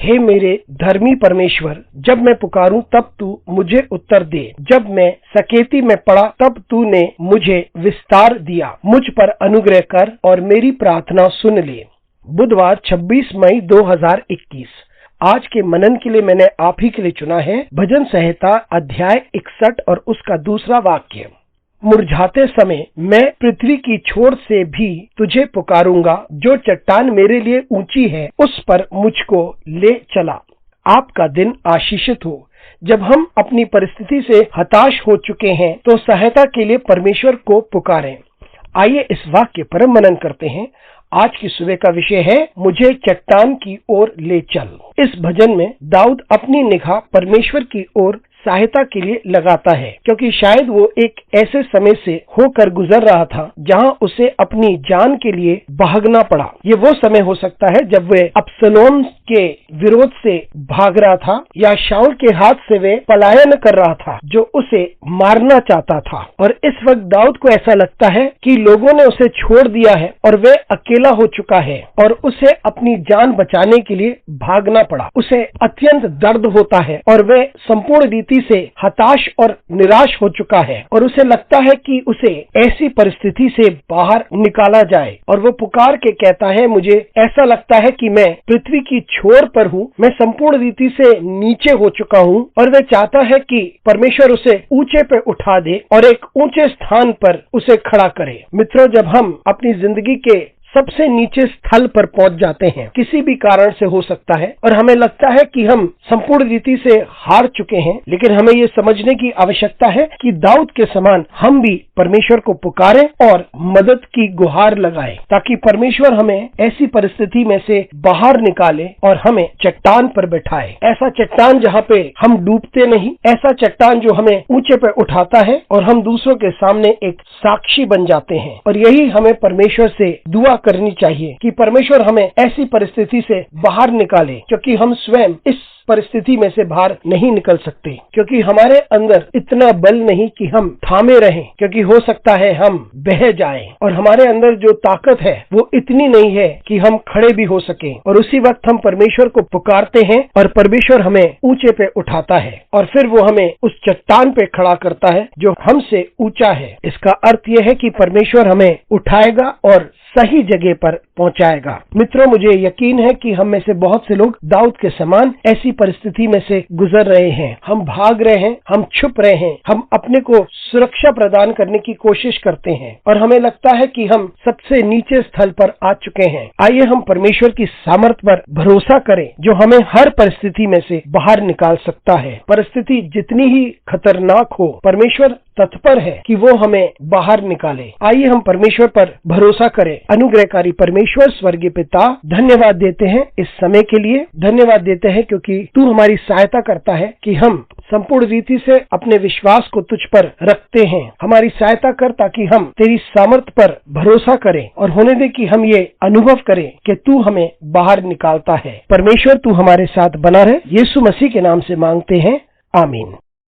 हे मेरे धर्मी परमेश्वर, जब मैं पुकारूं तब तू मुझे उत्तर दे। जब मैं सकेती में पड़ा तब तूने मुझे विस्तार दिया। मुझ पर अनुग्रह कर और मेरी प्रार्थना सुन ले। बुधवार 26 मई 2021। आज के मनन के लिए मैंने आप ही के लिए चुना है भजन संहिता अध्याय 61 और उसका दूसरा वाक्य। मुरझाते समय मैं पृथ्वी की छोर से भी तुझे पुकारूंगा, जो चट्टान मेरे लिए ऊंची है उस पर मुझको ले चला। आपका दिन आशीषित हो। जब हम अपनी परिस्थिति से हताश हो चुके हैं तो सहायता के लिए परमेश्वर को पुकारें। आइए इस वाक्य पर मनन करते हैं। आज की सुबह का विषय है मुझे चट्टान की ओर ले चल। इस भजन में दाऊद अपनी निगाह परमेश्वर की ओर सहायता के लिए लगाता है, क्योंकि शायद वो एक ऐसे समय से होकर गुजर रहा था जहां उसे अपनी जान के लिए भागना पड़ा। ये वो समय हो सकता है जब वे अब्सलोम के विरोध से भाग रहा था या शाऊल के हाथ से वे पलायन कर रहा था जो उसे मारना चाहता था। और इस वक्त दाऊद को ऐसा लगता है कि लोगों ने उसे छोड़ दिया है और वे अकेला हो चुका है और उसे अपनी जान बचाने के लिए भागना पड़ा। उसे अत्यंत दर्द होता है और वे संपूर्ण रीति से हताश और निराश हो चुका है और उसे लगता है कि उसे ऐसी परिस्थिति से बाहर निकाला जाए। और वो पुकार के कहता है, मुझे ऐसा लगता है कि मैं पृथ्वी की छोर पर हूँ, मैं संपूर्ण रीति से नीचे हो चुका हूँ। और वह चाहता है कि परमेश्वर उसे ऊंचे पे उठा दे और एक ऊंचे स्थान पर उसे खड़ा करे। मित्रों, जब हम अपनी जिंदगी के सबसे नीचे स्थल पर पहुंच जाते हैं, किसी भी कारण से हो सकता है, और हमें लगता है कि हम संपूर्ण रीति से हार चुके हैं, लेकिन हमें ये समझने की आवश्यकता है कि दाऊद के समान हम भी परमेश्वर को पुकारें और मदद की गुहार लगाएं, ताकि परमेश्वर हमें ऐसी परिस्थिति में से बाहर निकाले और हमें चट्टान पर बैठाए। ऐसा चट्टान जहाँ पे हम डूबते नहीं, ऐसा चट्टान जो हमें ऊंचे पे उठाता है और हम दूसरों के सामने एक साक्षी बन जाते हैं। और यही हमें परमेश्वर से दुआ करनी चाहिए कि परमेश्वर हमें ऐसी परिस्थिति से बाहर निकाले, क्योंकि हम स्वयं इस परिस्थिति में से बाहर नहीं निकल सकते, क्योंकि हमारे अंदर इतना बल नहीं कि हम थामे रहें, क्योंकि हो सकता है हम बह जाएं। और हमारे अंदर जो ताकत है वो इतनी नहीं है कि हम खड़े भी हो सकें। और उसी वक्त हम परमेश्वर को पुकारते हैं और परमेश्वर हमें ऊंचे पे उठाता है और फिर वो हमें उस चट्टान पे खड़ा करता है जो हमसे ऊंचा है। इसका अर्थ यह है कि परमेश्वर हमें उठाएगा और सही जगह पर पहुंचाएगा। मित्रों, मुझे यकीन है कि हम में से बहुत से लोग दाऊद के समान ऐसी परिस्थिति में से गुजर रहे हैं। हम भाग रहे हैं, हम छुप रहे हैं, हम अपने को सुरक्षा प्रदान करने की कोशिश करते हैं और हमें लगता है कि हम सबसे नीचे स्थल पर आ चुके हैं। आइए हम परमेश्वर की सामर्थ्य पर भरोसा करें जो हमें हर परिस्थिति में से बाहर निकाल सकता है। परिस्थिति जितनी ही खतरनाक हो, परमेश्वर तत्पर है कि वो हमें बाहर निकाले। आइए हम परमेश्वर पर भरोसा करें। अनुग्रहकारी परमेश्वर स्वर्गीय पिता, धन्यवाद देते हैं इस समय के लिए। धन्यवाद देते हैं क्योंकि तू हमारी सहायता करता है कि हम संपूर्ण रीति से अपने विश्वास को तुझ पर रखते हैं। हमारी सहायता कर ताकि हम तेरी सामर्थ्य पर भरोसा करें और होने दे कि हम ये अनुभव करें कि तू हमें बाहर निकालता है। परमेश्वर, तू हमारे साथ बना रहे। यीशु मसीह के नाम से मांगते हैं, आमीन।